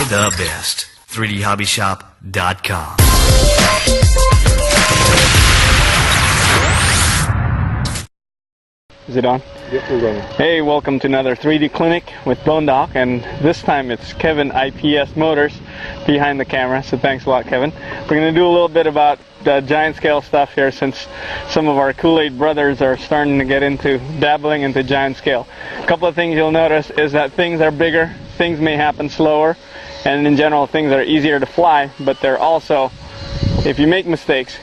the best. 3dhobbyshop.com. Is it on? Yep, we're going. Hey, welcome to another 3D clinic with Bone Doc, and this time it's Kevin IPS Motors behind the camera, so thanks a lot, Kevin. We're going to do a little bit about the giant scale stuff here, since some of our Kool-Aid brothers are starting to get into dabbling into giant scale. A couple of things you'll notice is that things are bigger, things may happen slower, and in general things are easier to fly, but they're also, if you make mistakes,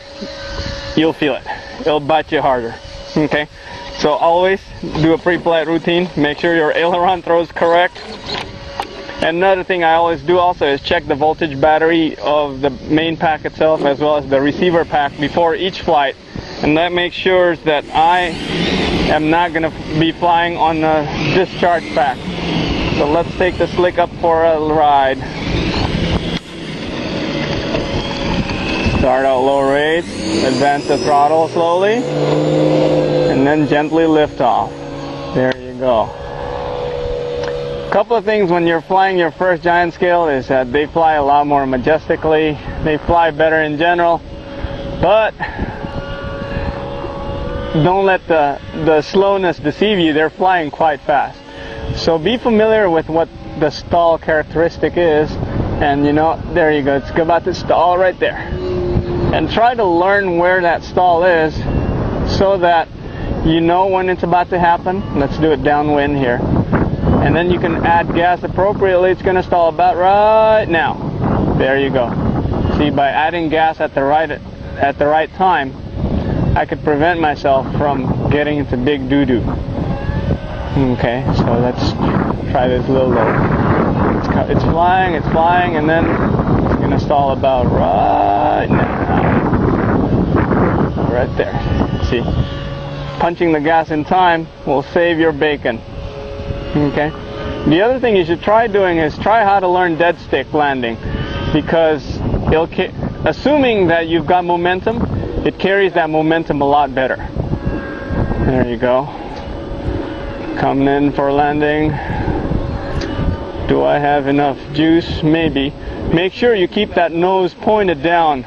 you'll feel it. It'll bite you harder. Okay? So always do a pre-flight routine. Make sure your aileron throw is correct. And another thing I always do also is check the voltage battery of the main pack itself as well as the receiver pack before each flight. And that makes sure that I am not going to be flying on the discharge pack. So let's take the slick up for a ride. Start out low rates, advance the throttle slowly, and then gently lift off. There you go. A couple of things when you're flying your first giant scale is that they fly a lot more majestically, they fly better in general, but don't let the slowness deceive you. They're flying quite fast. So be familiar with what the stall characteristic is, and you know, there you go, it's about to stall right there. And try to learn where that stall is so that you know when it's about to happen. Let's do it downwind here. And then you can add gas appropriately. It's going to stall about right now. There you go. See, by adding gas at the right time, I could prevent myself from getting into big doo-doo. Okay, so let's try this a little low. It's flying, and then it's going to stall about right now. Right there. See, punching the gas in time will save your bacon. Okay. The other thing you should try doing is try how to learn dead stick landing, because assuming that you've got momentum, it carries that momentum a lot better. There you go. Coming in for landing. Do I have enough juice? Maybe. Make sure you keep that nose pointed down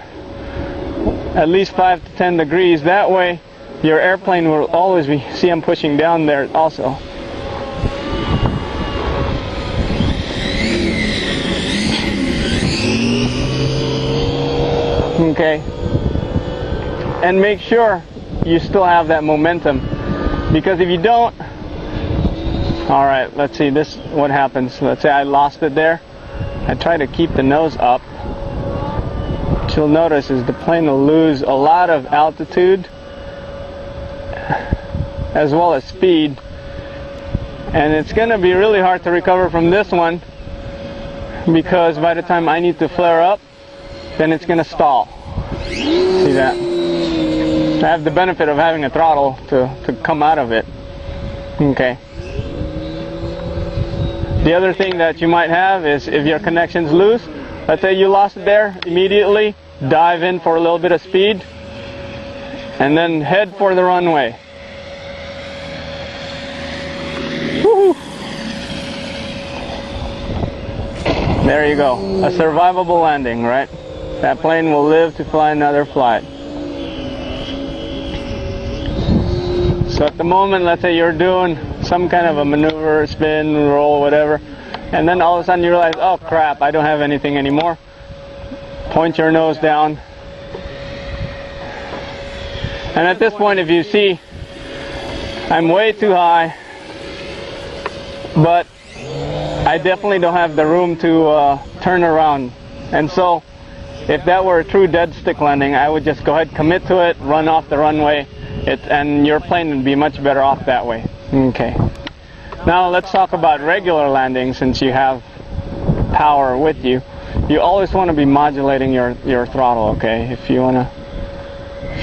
at least 5 to 10 degrees. That way your airplane will always be, see I'm pushing down there also. Okay. And make sure you still have that momentum, because if you don't, alright, let's see this, what happens. Let's say I lost it there. I try to keep the nose up. What you'll notice is the plane will lose a lot of altitude as well as speed, and it's going to be really hard to recover from this one, because by the time I need to flare up, then it's going to stall. See that? I have the benefit of having a throttle to come out of it. Okay. The other thing that you might have is if your connection's loose, let's say you lost it there, immediately dive in for a little bit of speed and then head for the runway. Woohoo! There you go. A survivable landing, right? That plane will live to fly another flight. So at the moment, let's say you're doing some kind of a maneuver, spin, roll, whatever, and then all of a sudden you realize, oh crap, I don't have anything anymore. Point your nose down. And at this point, if you see, I'm way too high, but I definitely don't have the room to turn around. And so, if that were a true dead stick landing, I would just go ahead, commit to it, run off the runway, and your plane would be much better off that way. Okay. Now let's talk about regular landing. Since you have power with you, you always want to be modulating your throttle. Okay. If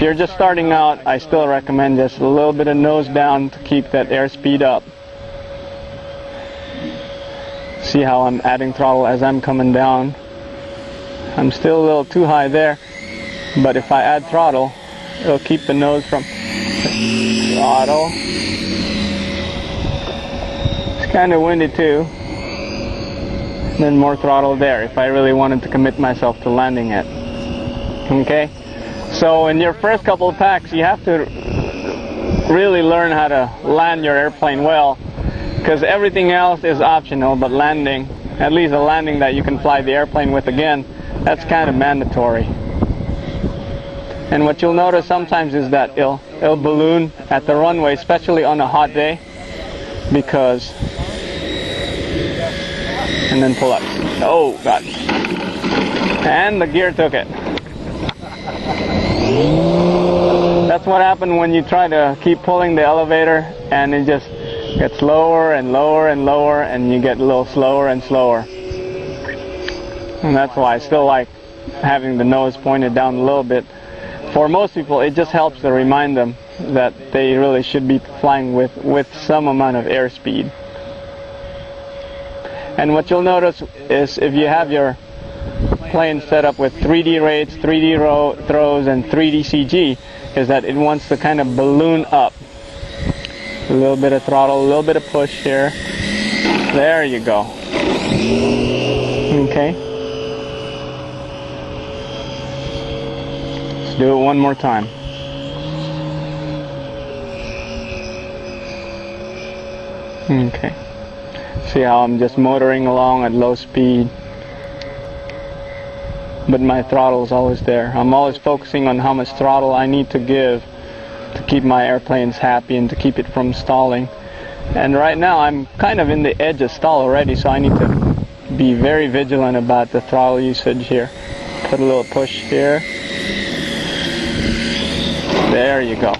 you're just starting out, I still recommend just a little bit of nose down to keep that airspeed up. See how I'm adding throttle as I'm coming down. I'm still a little too high there, but if I add throttle, it'll keep the nose from throttle. It's kind of windy too. then more throttle there if I really wanted to commit myself to landing it. Okay? So in your first couple of packs, you have to really learn how to land your airplane well, because everything else is optional, but landing, at least a landing that you can fly the airplane with again, that's kind of mandatory. And what you'll notice sometimes is that it'll balloon at the runway, especially on a hot day, because, and then pull up. Oh God. And the gear took it. That's what happened when you try to keep pulling the elevator, and it just gets lower and lower and lower, and you get a little slower and slower. And that's why I still like having the nose pointed down a little bit. For most people, it just helps to remind them that they really should be flying with some amount of airspeed. And what you'll notice is if you have your plane set up with 3D rates, 3D throws, and 3D CG, is that it wants to kind of balloon up. A little bit of throttle, a little bit of push here. There you go. Okay. Let's do it one more time. Okay. See how I'm just motoring along at low speed, but my throttle is always there. I'm always focusing on how much throttle I need to give to keep my airplanes happy and to keep it from stalling. And right now I'm kind of in the edge of stall already, so I need to be very vigilant about the throttle usage here. Put a little push here. There you go.